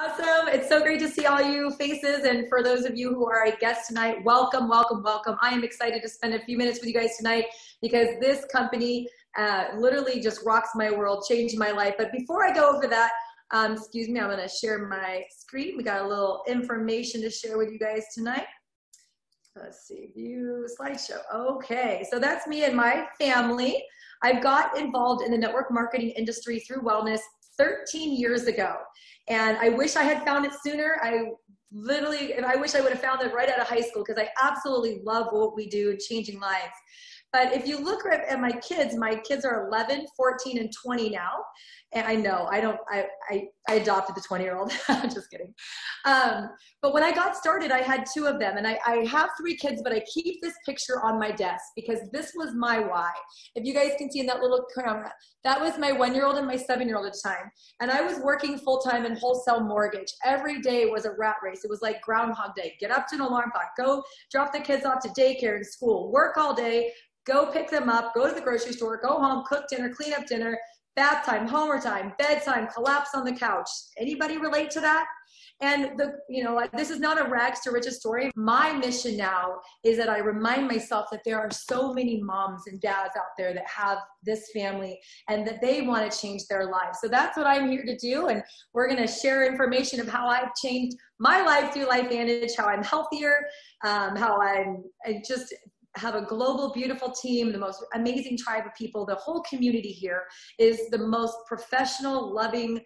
Awesome. It's so great to see all you faces. And for those of you who are a guest tonight, welcome, welcome, welcome. I am excited to spend a few minutes with you guys tonight because this company literally just rocks my world, changed my life. But before I go over that, excuse me, I'm going to share my screen. We got a little information to share with you guys tonight. Let's see, view slideshow. Okay, so that's me and my family. I got involved in the network marketing industry through wellness 13 years ago. And I wish I had found it sooner. I wish I would have found it right out of high school because I absolutely love what we do in changing lives. But if you look at my kids are 11, 14, and 20 now. And I know, I adopted the 20-year-old. I'm just kidding. But when I got started, I had 2 of them. And I have 3 kids, but I keep this picture on my desk because this was my why. If you guys can see in that little camera, that was my 1-year-old and my 7-year-old at the time. And I was working full-time in wholesale mortgage. Every day was a rat race. It was like Groundhog Day. Get up to an alarm clock, go drop the kids off to daycare and school, work all day, go pick them up, go to the grocery store, go home, cook dinner, clean up dinner, bath time, homework time, bedtime, collapse on the couch. Anybody relate to that? And this is not a rags to riches story. My mission now is that I remind myself that there are so many moms and dads out there that have this family and that they want to change their lives. So that's what I'm here to do. And we're going to share information of how I've changed my life through LifeVantage, how I'm healthier, how I just have a global, beautiful team, the most amazing tribe of people. The whole community here is the most professional, loving,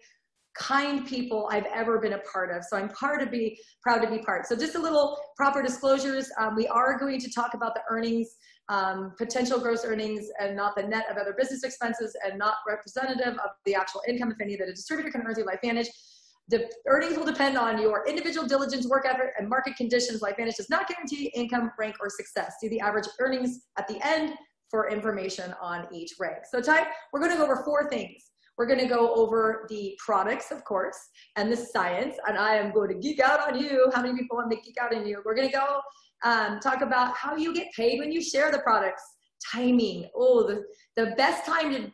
kind people I've ever been a part of. So I'm proud to be part. So just a little proper disclosures. We are going to talk about the earnings, potential gross earnings, and not the net of other business expenses, and not representative of the actual income, if any, that a distributor can earn through LifeVantage. The earnings will depend on your individual diligence, work effort, and market conditions. LifeVantage does not guarantee income, rank, or success. See the average earnings at the end for information on each rank. So we're going to go over 4 things. We're going to go over the products, of course, and the science, and I am going to geek out on you. How many people want me to geek out on you? We're going to go talk about how you get paid when you share the products. Timing. Oh, the best time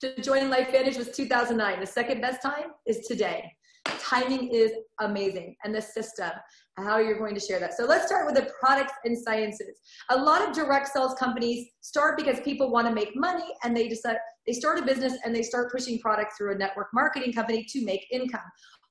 to join LifeVantage was 2009. The second best time is today. Timing is amazing, and the system, how you're going to share that. So let's start with the products and sciences. A lot of direct sales companies start because people want to make money, and they start a business and they start pushing products through a network marketing company to make income.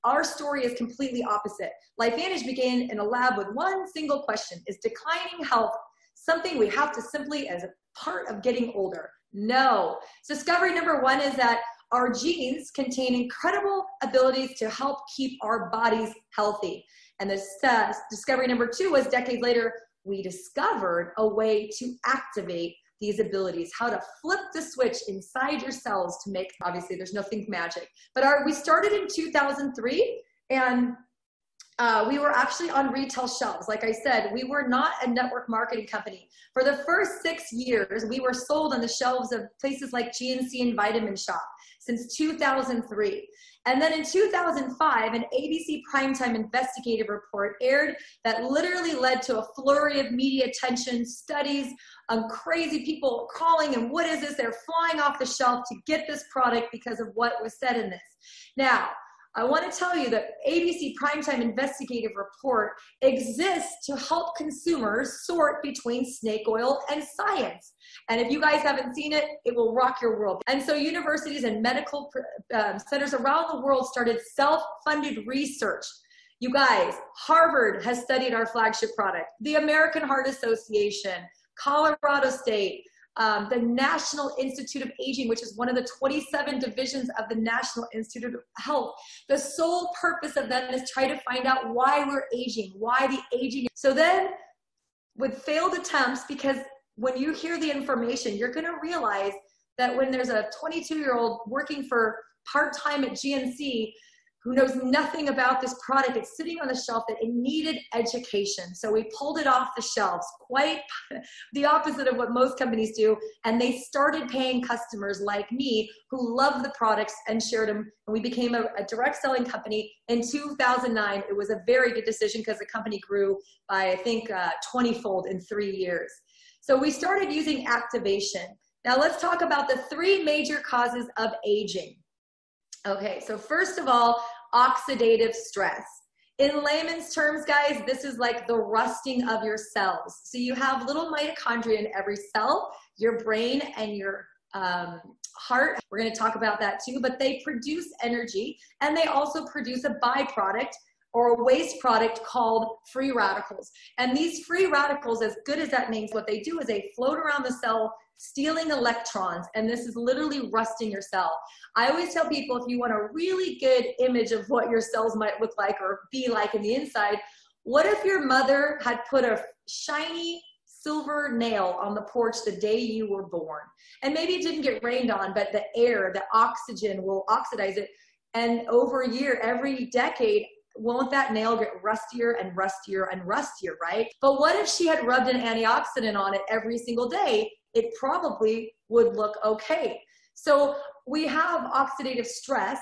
Our story is completely opposite. LifeVantage began in a lab with one single question: is declining health something we have to simply as a part of getting older? No. So discovery number 1 is that our genes contain incredible abilities to help keep our bodies healthy. And the discovery number 2 was decades later, we discovered a way to activate these abilities, how to flip the switch inside your cells to make, obviously there's nothing magic, but we started in 2003, and we were actually on retail shelves. Like I said, we were not a network marketing company. For the first 6 years, we were sold on the shelves of places like GNC and Vitamin Shop since 2003. And then in 2005, an ABC primetime investigative report aired that literally led to a flurry of media attention, studies on crazy people calling, and what is this? They're flying off the shelf to get this product because of what was said in this. Now, I want to tell you that ABC Primetime Investigative Report exists to help consumers sort between snake oil and science. And if you guys haven't seen it, it will rock your world. And so universities and medical centers around the world started self-funded research. You guys, Harvard has studied our flagship product, the American Heart Association, Colorado State, the National Institute of Aging, which is one of the 27 divisions of the National Institute of Health. The sole purpose of them is try to find out why we're aging, why the aging. So then with failed attempts, because when you hear the information, you're going to realize that when there's a 22-year-old working for part-time at GNC who knows nothing about this product, it's sitting on the shelf, that it needed education. So we pulled it off the shelves, quite the opposite of what most companies do. And they started paying customers like me who loved the products and shared them. And we became a direct selling company in 2009. It was a very good decision because the company grew by, I think, 20-fold in 3 years. So we started using activation. Now let's talk about the 3 major causes of aging. Okay, so first of all, oxidative stress. In layman's terms, guys, this is like the rusting of your cells. So you have little mitochondria in every cell, your brain and your heart. We're going to talk about that too, but they produce energy, and they also produce a byproduct or a waste product called free radicals. And these free radicals, as good as that means, what they do is they float around the cell, stealing electrons, and this is literally rusting your cell. I always tell people, if you want a really good image of what your cells might look like or be like in the inside, what if your mother had put a shiny silver nail on the porch the day you were born? And maybe it didn't get rained on, but the air, the oxygen will oxidize it. And over a year, every decade, won't that nail get rustier and rustier and rustier, right? But what if she had rubbed an antioxidant on it every single day? It probably would look okay. So we have oxidative stress,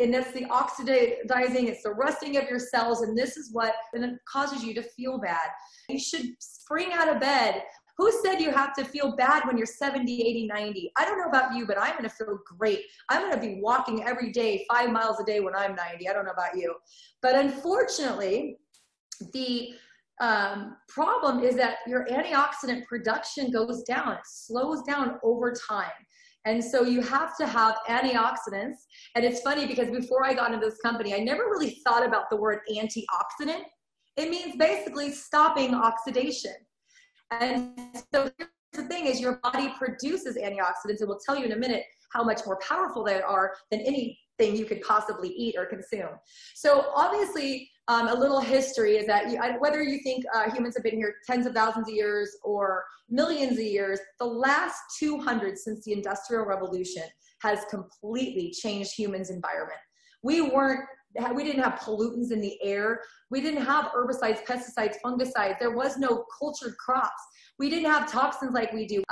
and that's the oxidizing, it's the rusting of your cells, and this is what and it causes you to feel bad. You should spring out of bed. Who said you have to feel bad when you're 70, 80, 90? I don't know about you, but I'm going to feel great. I'm going to be walking every day, 5 miles a day when I'm 90. I don't know about you. But unfortunately, the problem is that your antioxidant production goes down. It slows down over time. And so you have to have antioxidants. And it's funny because before I got into this company, I never really thought about the word antioxidant. It means basically stopping oxidation. And so here's the thing is your body produces antioxidants, and we'll tell you in a minute how much more powerful they are than anything you could possibly eat or consume. So obviously, a little history is that whether you think humans have been here tens of thousands of years or millions of years, the last 200 since the Industrial Revolution has completely changed humans' environment. We didn't have pollutants in the air. We didn't have herbicides, pesticides, fungicides. There was no cultured crops. We didn't have toxins like we do.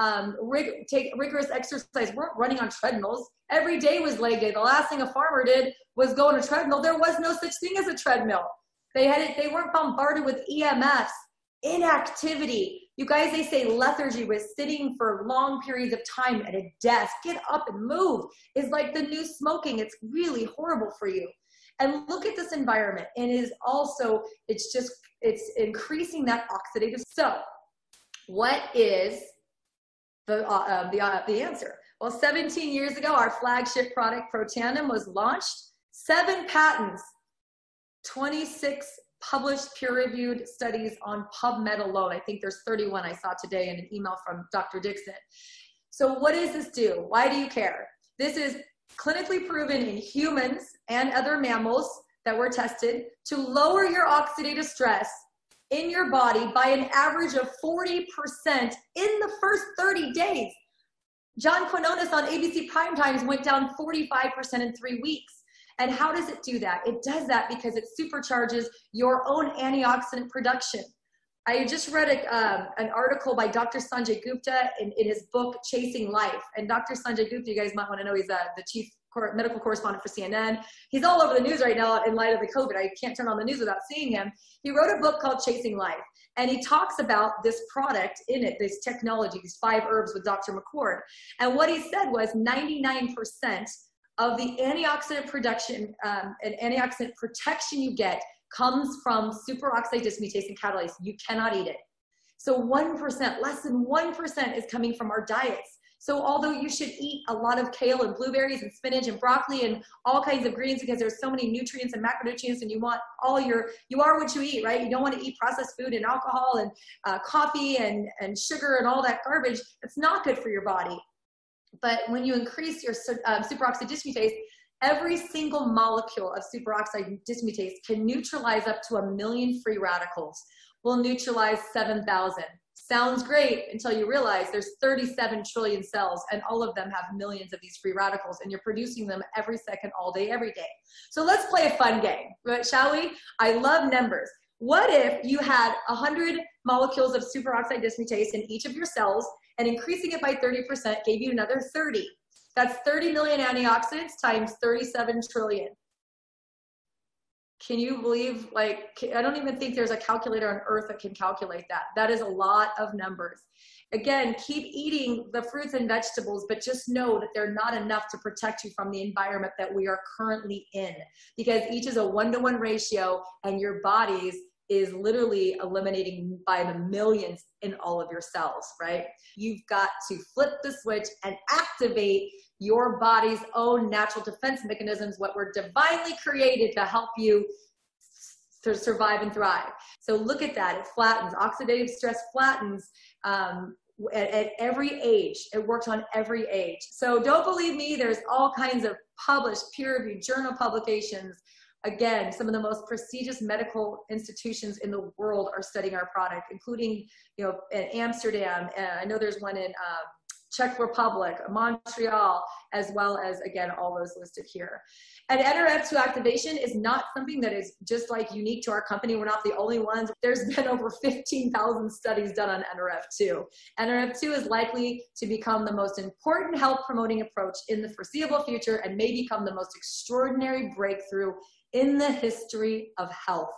Take rigorous exercise. We weren't running on treadmills. Every day was leg day. The last thing a farmer did was go on a treadmill. There was no such thing as a treadmill. They weren't bombarded with EMFs, inactivity. You guys, they say lethargy was sitting for long periods of time at a desk. Get up and move. It's like the new smoking. It's really horrible for you. And look at this environment. And it is also, it's increasing that oxidative. So what is the answer? Well, 17 years ago, our flagship product, Pro9, was launched. 7 patents, 26 published peer-reviewed studies on PubMed alone. I think there's 31 I saw today in an email from Dr. Dixon. So what does this do? Why do you care? This is clinically proven in humans and other mammals that were tested to lower your oxidative stress in your body by an average of 40% in the first 30 days. John Quinones on ABC Primetimes went down 45% in 3 weeks. And how does it do that? It does that because it supercharges your own antioxidant production. I just read an article by Dr. Sanjay Gupta in his book, Chasing Life. And Dr. Sanjay Gupta, you guys might want to know, he's the chief medical correspondent for CNN. He's all over the news right now in light of the COVID. I can't turn on the news without seeing him. He wrote a book called Chasing Life. And he talks about this product in it, this technology, these 5 herbs with Dr. McCord. And what he said was 99% of the antioxidant production and antioxidant protection you get comes from superoxide dismutase and catalase. You cannot eat it. So 1%, less than 1% is coming from our diets. So although you should eat a lot of kale and blueberries and spinach and broccoli and all kinds of greens because there's so many nutrients and macronutrients, and you want you are what you eat, right? You don't want to eat processed food and alcohol and coffee and sugar and all that garbage. It's not good for your body. But when you increase your superoxide dismutase, every single molecule of superoxide dismutase can neutralize up to 1 million free radicals. We'll neutralize 7,000. Sounds great until you realize there's 37 trillion cells, and all of them have millions of these free radicals, and you're producing them every second, all day, every day. So let's play a fun game, shall we? I love numbers. What if you had 100 molecules of superoxide dismutase in each of your cells, and increasing it by 30% gave you another 30? That's 30 million antioxidants times 37 trillion. Can you believe, like, I don't even think there's a calculator on earth that can calculate that. That is a lot of numbers. Again, keep eating the fruits and vegetables, but just know that they're not enough to protect you from the environment that we are currently in, because each is a 1-to-1 ratio, and your body's is literally eliminating by the millions in all of your cells, right? You've got to flip the switch and activate your body's own natural defense mechanisms, what were divinely created to help you to survive and thrive. So look at that. It flattens. Oxidative stress flattens at every age. It works on every age. So don't believe me. There's all kinds of published peer-reviewed journal publications. Again, some of the most prestigious medical institutions in the world are studying our product, including, in Amsterdam. I know there's one in Czech Republic, Montreal, as well as, again, all those listed here. And NRF2 activation is not something that is just like unique to our company. We're not the only ones. There's been over 15,000 studies done on NRF2. NRF2 is likely to become the most important health promoting approach in the foreseeable future and may become the most extraordinary breakthrough in the history of health.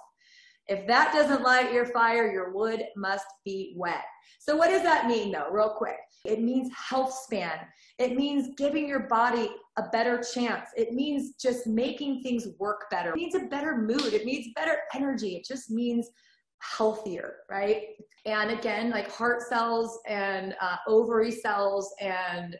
If that doesn't light your fire, your wood must be wet. So what does that mean, though, real quick? It means health span. It means giving your body a better chance. It means just making things work better. It means a better mood. It means better energy. It just means healthier, right? And again, like heart cells and ovary cells and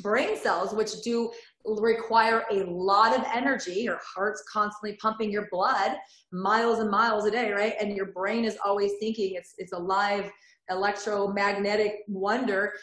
brain cells, which do require a lot of energy. Your heart's constantly pumping your blood miles and miles a day, right? And your brain is always thinking. It's a live electromagnetic wonder.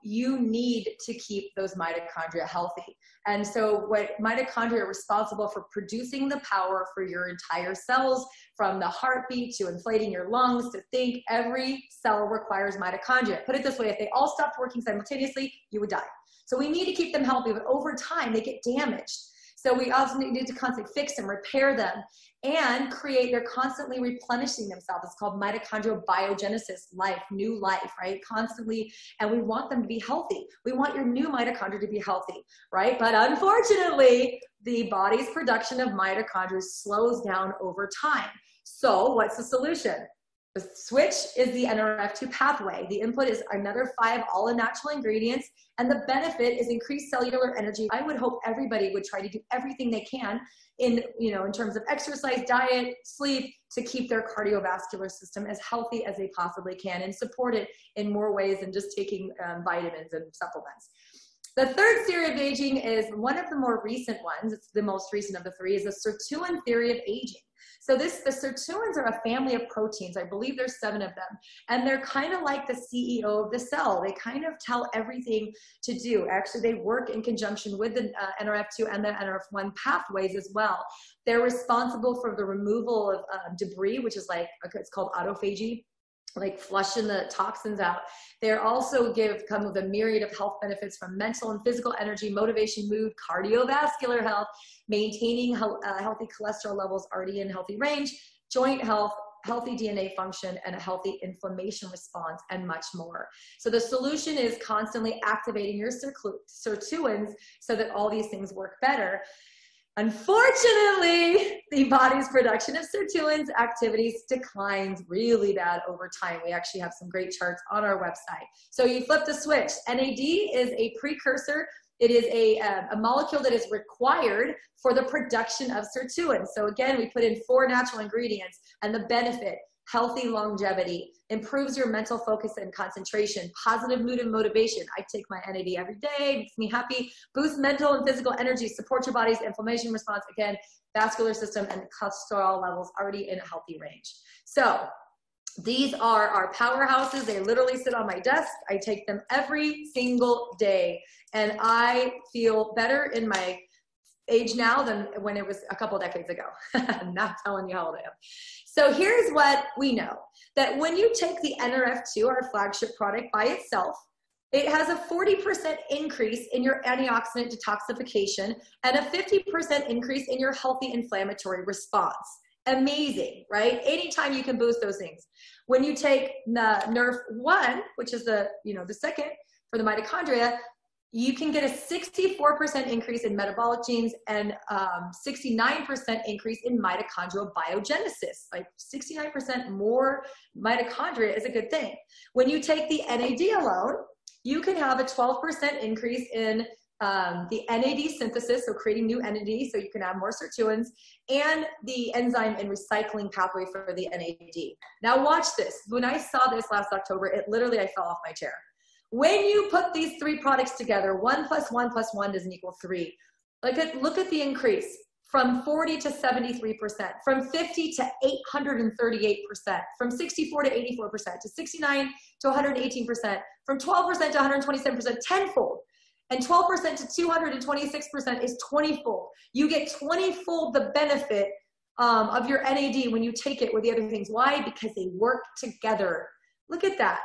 You need to keep those mitochondria healthy. And so what mitochondria are responsible for producing the power for your entire cells, from the heartbeat to inflating your lungs to think. Every cell requires mitochondria. Put it this way, if they all stopped working simultaneously, you would die. So we need to keep them healthy, but over time they get damaged. So we also need to constantly fix them, repair them, and they're constantly replenishing themselves. It's called mitochondrial biogenesis, new life, right? Constantly, and we want them to be healthy. We want your new mitochondria to be healthy, right? But unfortunately, the body's production of mitochondria slows down over time. So what's the solution? The switch is the NRF2 pathway. The input is another 5 all-natural ingredients, and the benefit is increased cellular energy. I would hope everybody would try to do everything they can in terms of exercise, diet, sleep, to keep their cardiovascular system as healthy as they possibly can and support it in more ways than just taking vitamins and supplements. The third theory of aging is one of the more recent ones. It's the most recent of the three, is the sirtuin theory of aging. So the sirtuins are a family of proteins. I believe there's 7 of them. And they're kind of like the CEO of the cell. They kind of tell everything to do. Actually, they work in conjunction with the NRF2 and the NRF1 pathways as well. They're responsible for the removal of debris, which is it's called autophagy, like flushing the toxins out. They also come with a myriad of health benefits, from mental and physical energy, motivation, mood, cardiovascular health, maintaining healthy cholesterol levels already in healthy range, joint health, healthy DNA function, and a healthy inflammation response, and much more. So the solution is constantly activating your sirtuins so that all these things work better. Unfortunately, the body's production of sirtuins activities declines really bad over time. We actually have some great charts on our website. So you flip the switch. NAD is a precursor. It is a molecule that is required for the production of sirtuins. So again, we put in 4 natural ingredients, and the benefit: healthy longevity, improves your mental focus and concentration, positive mood and motivation. I take my NAD every day, makes me happy, boosts mental and physical energy, supports your body's inflammation response, again, vascular system, and cholesterol levels already in a healthy range. So these are our powerhouses. They literally sit on my desk. I take them every single day, and I feel better in my age now than when it was a couple decades ago. I'm not telling you how old I am. So here's what we know, that when you take the NRF2, our flagship product, by itself, it has a 40% increase in your antioxidant detoxification and a 50% increase in your healthy inflammatory response. Amazing, right? Anytime you can boost those things. When you take the NRF1, which is the second for the mitochondria, you can get a 64% increase in metabolic genes and 69% increase in mitochondrial biogenesis. Like 69% more mitochondria is a good thing. When you take the NAD alone, you can have a 12% increase in the NAD synthesis, so creating new NAD so you can have more sirtuins, and the enzyme and recycling pathway for the NAD. Now watch this. When I saw this last October, it literally, I fell off my chair. When you put these three products together, 1 + 1 + 1 doesn't equal 3. Look at the increase from 40 to 73%, from 50 to 838%, from 64 to 84%, to 69 to 118%, from 12% to 127%, tenfold. And 12% to 226% is 20-fold. You get 20-fold the benefit of your NAD when you take it with the other things. Why? Because they work together. Look at that.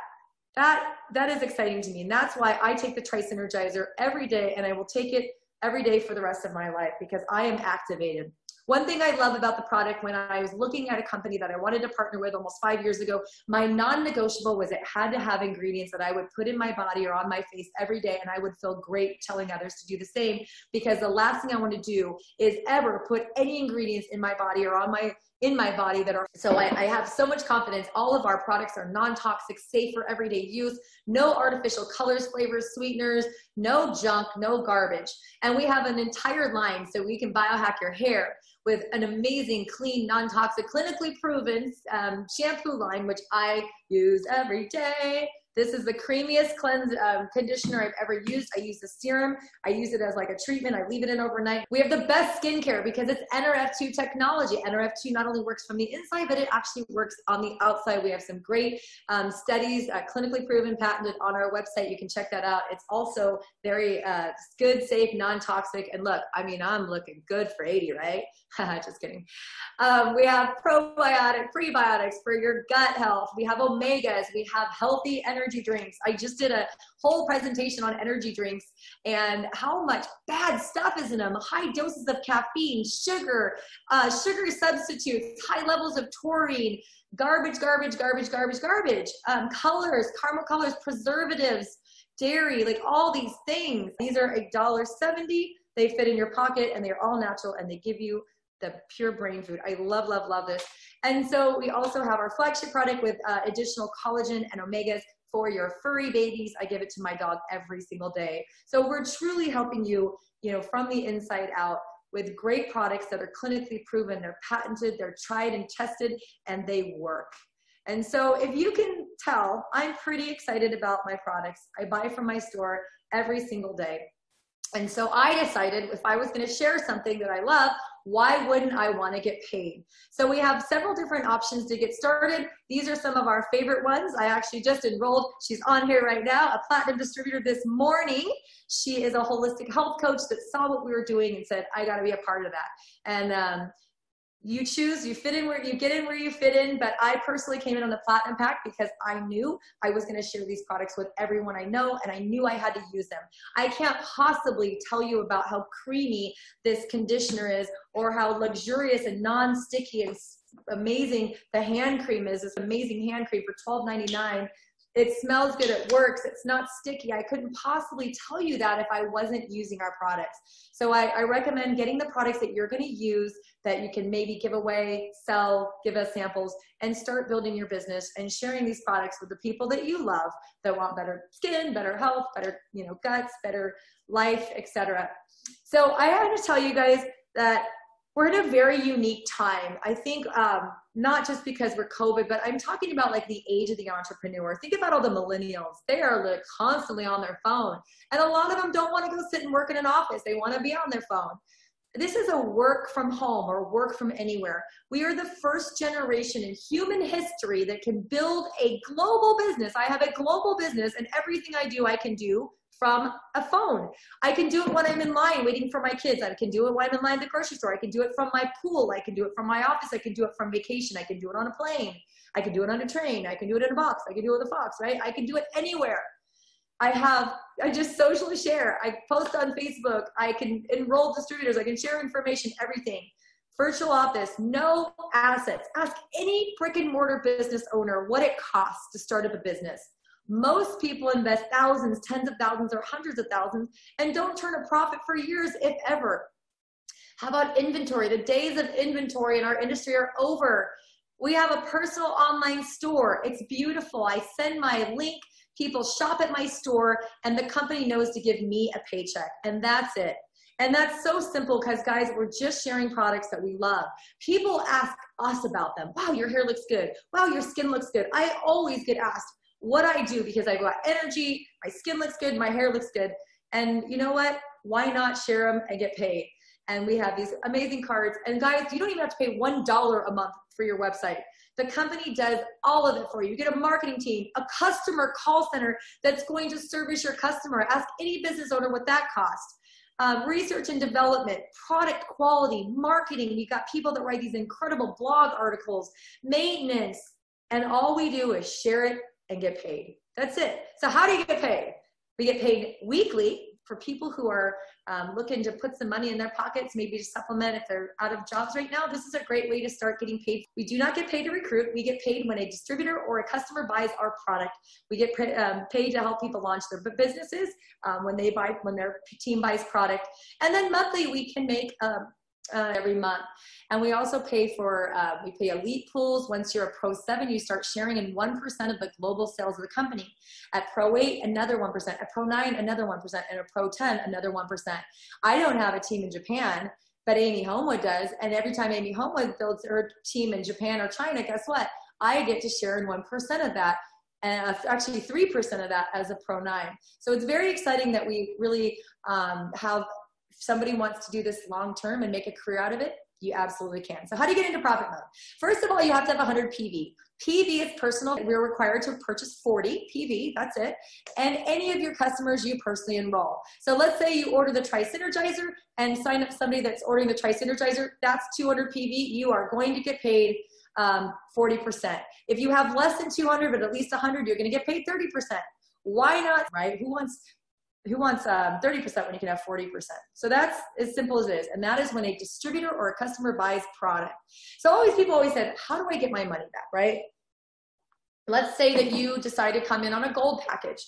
That is exciting to me. And that's why I take the Trice Energizer every day, and I will take it every day for the rest of my life because I am activated. One thing I love about the product, when I was looking at a company that I wanted to partner with almost 5 years ago, my non-negotiable was it had to have ingredients that I would put in my body or on my face every day, and I would feel great telling others to do the same, because the last thing I want to do is ever put any ingredients in my body or in my body that are, so I have so much confidence. All of our products are non-toxic, safe for everyday use, no artificial colors, flavors, sweeteners, no junk, no garbage. And we have an entire line so we can biohack your hair with an amazing, clean, non-toxic, clinically proven shampoo line, which I use every day. This is the creamiest conditioner I've ever used. I use the serum. I use it as like a treatment. I leave it in overnight. We have the best skincare because it's NRF2 technology. NRF2 not only works from the inside, but it actually works on the outside. We have some great studies, clinically proven, patented on our website. You can check that out. It's also very good, safe, non-toxic. And look, I mean, I'm looking good for 80, right? Just kidding. We have probiotic, prebiotics for your gut health. We have omegas. We have healthy energy drinks. I just did a whole presentation on energy drinks and how much bad stuff is in them. High doses of caffeine, sugar, sugar substitutes, high levels of taurine, garbage, colors, caramel colors, preservatives, dairy, like all these things. These are $1.70. They fit in your pocket and they're all natural and they give you the pure brain food. I love, love, love this. And so we also have our flagship product with additional collagen and omegas for your furry babies. I give it to my dog every single day. So we're truly helping you, from the inside out with great products that are clinically proven, they're patented, they're tried and tested, and they work. And so if you can tell, I'm pretty excited about my products. I buy from my store every single day. And so I decided if I was going to share something that I love, why wouldn't I want to get paid? So we have several different options to get started. These are some of our favorite ones. I actually just enrolled, she's on here right now, a platinum distributor this morning. She is a holistic health coach that saw what we were doing and said, I got to be a part of that. And you choose, you fit in where you get in where you fit in, but I personally came in on the platinum pack because I knew I was going to share these products with everyone I know, and I knew I had to use them. I can't possibly tell you about how creamy this conditioner is or how luxurious and non-sticky and amazing the hand cream is, this amazing hand cream for $12.99. It smells good, it works, it's not sticky. I couldn't possibly tell you that if I wasn't using our products. So I recommend getting the products that you're gonna use that you can maybe give away, sell, give us samples, and start building your business and sharing these products with the people that you love that want better skin, better health, better guts, better life, etc. So I have to tell you guys that we're in a very unique time. I think not just because we're COVID, but I'm talking about like the age of the entrepreneur. Think about all the millennials. They are like constantly on their phone. And a lot of them don't want to go sit and work in an office. They want to be on their phone. This is a work from home or work from anywhere. We are the first generation in human history that can build a global business. I have a global business and everything I do, I can do from a phone. I can do it when I'm in line waiting for my kids. I can do it when I'm in line at the grocery store. I can do it from my pool. I can do it from my office. I can do it from vacation. I can do it on a plane. I can do it on a train. I can do it in a box. I can do it with a fox, right? I can do it anywhere. I just socially share. I post on Facebook. I can enroll distributors. I can share information, everything. Virtual office, no assets. Ask any brick and mortar business owner what it costs to start up a business. Most people invest thousands, tens of thousands, or hundreds of thousands and don't turn a profit for years, if ever. How about inventory? The days of inventory in our industry are over. We have a personal online store. It's beautiful. I send my link, people shop at my store, and the company knows to give me a paycheck, and that's it. And that's so simple because, guys, we're just sharing products that we love. People ask us about them. Wow, your hair looks good. Wow, your skin looks good. I always get asked what I do because I've got energy, my skin looks good, my hair looks good. And you know what? Why not share them and get paid? And we have these amazing cards. And guys, you don't even have to pay $1 a month for your website. The company does all of it for you. You get a marketing team, a customer call center that's going to service your customer. Ask any business owner what that costs. Research and development, product quality, marketing. You got people that write these incredible blog articles, maintenance, and all we do is share it and get paid. That's it. So how do you get paid? We get paid weekly for people who are looking to put some money in their pockets, maybe to supplement if they're out of jobs right now. This is a great way to start getting paid. We do not get paid to recruit. We get paid when a distributor or a customer buys our product. We get paid to help people launch their businesses when their team buys product. And then monthly, we can make every month. And we also pay for, we pay elite pools. Once you're a Pro 7, you start sharing in 1% of the global sales of the company. At Pro 8, another 1%. At Pro 9, another 1%. And at Pro 10, another 1%. I don't have a team in Japan, but Amy Homewood does. And every time Amy Homewood builds her team in Japan or China, guess what? I get to share in 1% of that. And actually 3% of that as a Pro 9. So it's very exciting that we really have, if somebody wants to do this long term and make a career out of it, you absolutely can. So how do you get into profit mode? First of all, you have to have 100 PV. PV is personal. We're required to purchase 40 PV, that's it. And any of your customers you personally enroll. So let's say you order the Tri-Synergizer and sign up somebody that's ordering the Tri-Synergizer, that's 200 PV. You are going to get paid 40%. If you have less than 200, but at least 100, you're going to get paid 30%. Why not, right? Who wants 30% when you can have 40%? So that's as simple as it is. And that is when a distributor or a customer buys product. So people always said, how do I get my money back, right? Let's say that you decide to come in on a gold package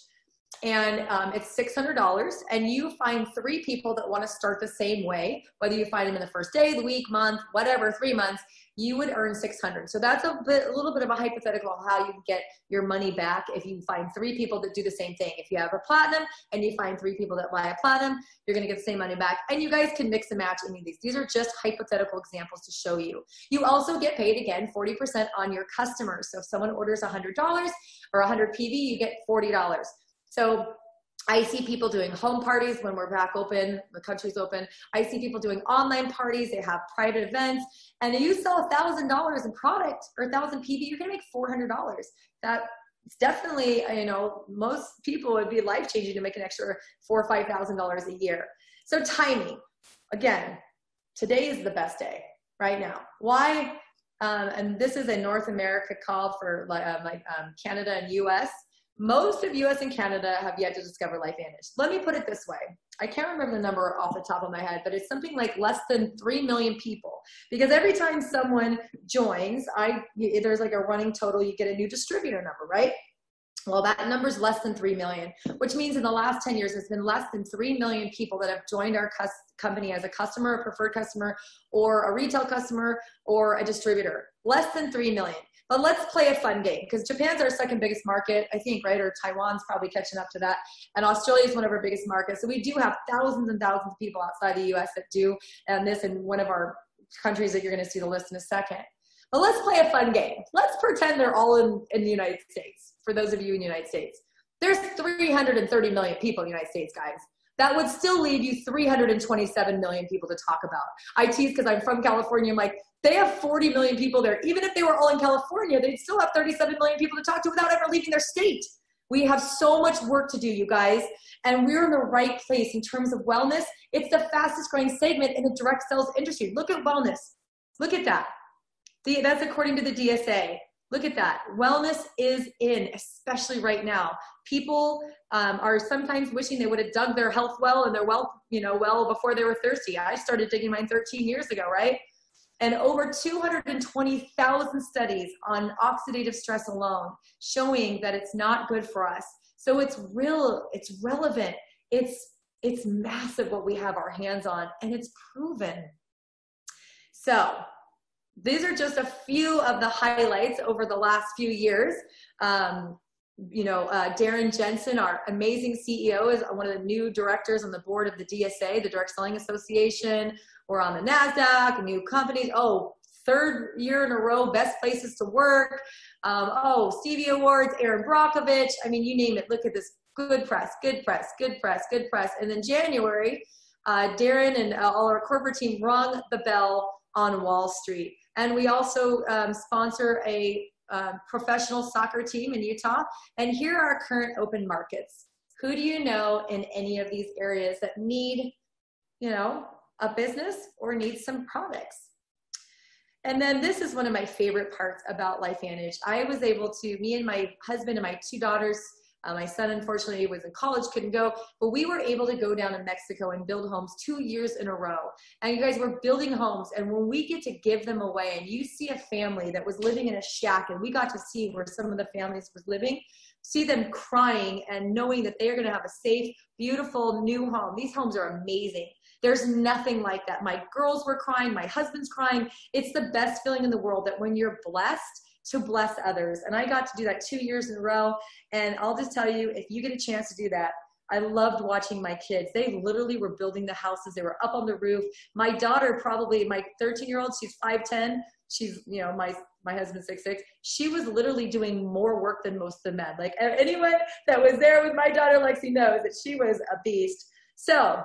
and it's $600 and you find 3 people that want to start the same way, whether you find them in the first day, the week, month, whatever, 3 months, you would earn $600. So that's a little bit of a hypothetical of how you get your money back if you find 3 people that do the same thing. If you have a platinum and you find 3 people that buy a platinum, you're going to get the same money back. And you guys can mix and match any of these. These are just hypothetical examples to show you. You also get paid, again, 40% on your customers. So if someone orders $100 or 100 PV, you get $40. So I see people doing home parties when we're back open, the country's open. I see people doing online parties. They have private events. And if you sell $1,000 in product or 1,000 PV, you're going to make $400. It's definitely, most people would be life-changing to make an extra $4,000 or $5,000 a year. So timing, again, today is the best day right now. Why? And this is a North America call for Canada and US. Most of US and Canada have yet to discover LifeVantage. Let me put it this way. I can't remember the number off the top of my head, but it's something like less than 3 million people. Because every time someone joins, there's like a running total, you get a new distributor number, right? Well, that number is less than 3 million, which means in the last 10 years, there's been less than 3 million people that have joined our company as a customer, a preferred customer, or a retail customer, or a distributor. Less than 3 million. But let's play a fun game because Japan's our second biggest market, I think, right? Or Taiwan's probably catching up to that. And Australia is one of our biggest markets. So we do have thousands and thousands of people outside the US that do this in one of our countries that you're going to see the list in a second. But let's play a fun game. Let's pretend they're all in the United States. For those of you in the United States, there's 330 million people in the United States, guys. That would still leave you 327 million people to talk about. I tease because I'm from California. I'm like, they have 40 million people there. Even if they were all in California, they'd still have 37 million people to talk to without ever leaving their state. We have so much work to do, you guys, and we're in the right place in terms of wellness. It's the fastest growing segment in the direct sales industry. Look at wellness. Look at that. That's according to the DSA. Look at that. Wellness is in, especially right now. People are sometimes wishing they would have dug their health well and their well before they were thirsty. I started digging mine 13 years ago, right? and over 220,000 studies on oxidative stress alone showing that it's not good for us. So it's real, it's relevant, it's massive what we have our hands on, and it's proven. So these are just a few of the highlights over the last few years. Darren Jensen, our amazing CEO, is one of the new directors on the board of the DSA, the Direct Selling Association. We're on the NASDAQ, new companies. Oh, third year in a row, best places to work. Stevie Awards, Aaron Brockovich. I mean, you name it. Look at this. Good press, good press, good press, good press. And then January, Darren and all our corporate team rung the bell on Wall Street. And we also sponsor a professional soccer team in Utah. And here are our current open markets. Who do you know in any of these areas that need, a business or need some products? And then this is one of my favorite parts about LifeVantage. I was able to, me and my husband and my two daughters, my son, unfortunately, was in college, couldn't go, but we were able to go down to Mexico and build homes 2 years in a row. And you guys were building homes, and when we get to give them away, and you see a family that was living in a shack, and we got to see where some of the families was living, see them crying and knowing that they're going to have a safe, beautiful new home. These homes are amazing. There's nothing like that. My girls were crying. My husband's crying. It's the best feeling in the world that when you're blessed to bless others. And I got to do that 2 years in a row. And I'll just tell you, if you get a chance to do that, I loved watching my kids. They literally were building the houses. They were up on the roof. My daughter, probably my 13-year-old, she's 5'10". She's, my husband's 6'6". She was literally doing more work than most of the men. Like anyone that was there with my daughter, Lexi, knows that she was a beast. So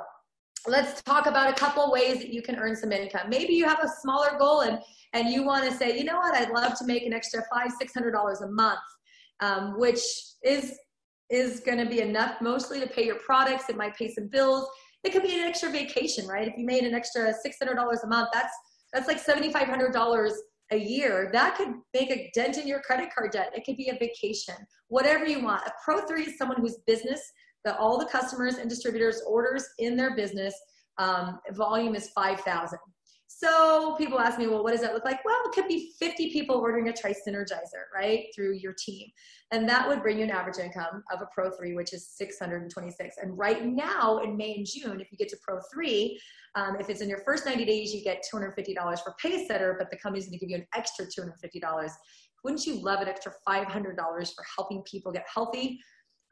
let's talk about a couple ways that you can earn some income. Maybe you have a smaller goal and you want to say, you know what, I'd love to make an extra $500-600 a month, which is going to be enough mostly to pay your products. It might pay some bills. It could be an extra vacation, right? If you made an extra $600 a month, that's like $7,500 a year. That could make a dent in your credit card debt. It could be a vacation, whatever you want. A Pro 3 is someone whose business, that all the customers and distributors orders in their business, volume is 5,000. So people ask me, well, what does that look like? Well, it could be 50 people ordering a Tri-Synergizer, right, through your team. And that would bring you an average income of a Pro 3, which is $626. And right now in May and June, if you get to Pro 3, if it's in your first 90 days, you get $250 for Paysetter, but the company's going to give you an extra $250. Wouldn't you love an extra $500 for helping people get healthy?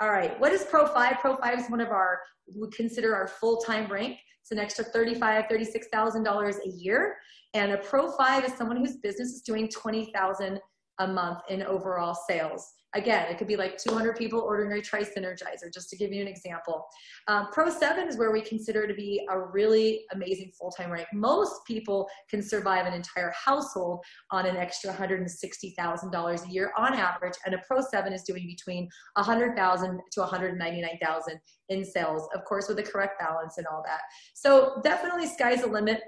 All right, what is Pro 5? Pro 5 is one of our, we consider our full-time rank. It's an extra $35,000, $36,000 a year. And a Pro 5 is someone whose business is doing $20,000 a month in overall sales. Again, it could be like 200 people ordering a Tri-Synergizer, just to give you an example. Pro 7 is where we consider to be a really amazing full-time rank. Most people can survive an entire household on an extra $160,000 a year on average, and a Pro 7 is doing between $100,000 to $199,000 in sales, of course, with the correct balance and all that. So definitely sky's the limit.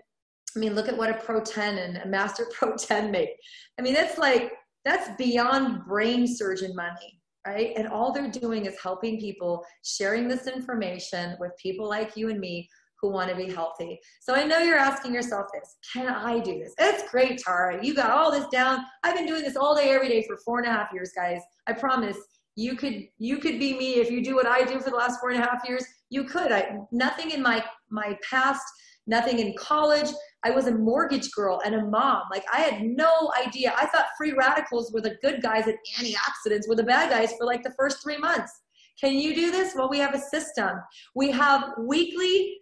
I mean, look at what a Pro 10 and a Master Pro 10 make. I mean, that's beyond brain surgeon money, right? And all they're doing is helping people, sharing this information with people like you and me who want to be healthy. So I know you're asking yourself this, can I do this? It's great, Tara. You got all this down. I've been doing this all day, every day for 4.5 years, guys. I promise you could be me if you do what I do for the last 4.5 years. You could. Nothing in my past, nothing in college. I was a mortgage girl and a mom. Like, I had no idea. I thought free radicals were the good guys and antioxidants were the bad guys for like the first 3 months. Can you do this? Well, we have a system. We have weekly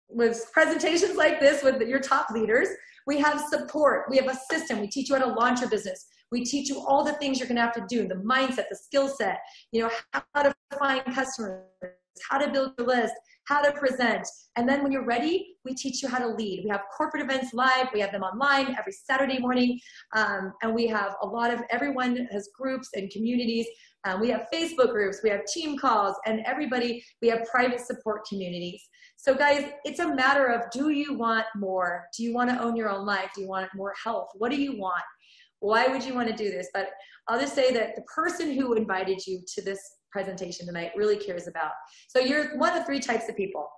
with presentations like this with your top leaders. We have support. We have a system. We teach you how to launch your business. We teach you all the things you're going to have to do, the mindset, the skill set, how to find customers, how to build your list, how to present. And then when you're ready, we teach you how to lead. We have corporate events live. We have them online every Saturday morning. And we have everyone has groups and communities. We have Facebook groups. We have team calls, and we have private support communities. So guys, it's a matter of, do you want more? Do you want to own your own life? Do you want more health? What do you want? Why would you want to do this? But I'll just say that the person who invited you to this presentation tonight really cares about. So you're one of 3 types of people.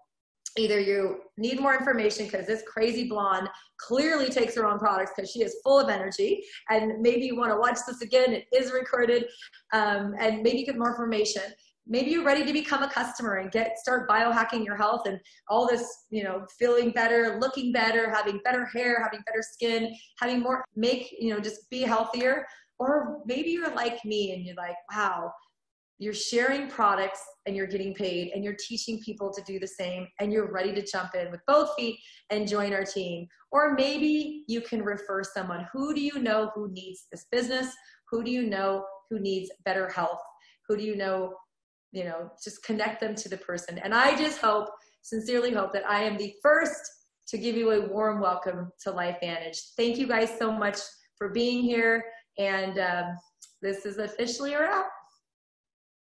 either you need more information because this crazy blonde clearly takes her own products because she is full of energy, and maybe you want to watch this again, it is recorded, and maybe get more information. Maybe you're ready to become a customer and start biohacking your health and all this, you know, feeling better, looking better, having better hair, having better skin, having more, just be healthier. Or maybe you're like me and you're like, wow, you're sharing products and you're getting paid and you're teaching people to do the same and you're ready to jump in with both feet and join our team. Or maybe you can refer someone. Who do you know who needs this business? Who do you know who needs better health? Who do you know, just connect them to the person. And I just sincerely hope that I am the first to give you a warm welcome to LifeVantage. Thank you guys so much for being here. And this is officially a wrap.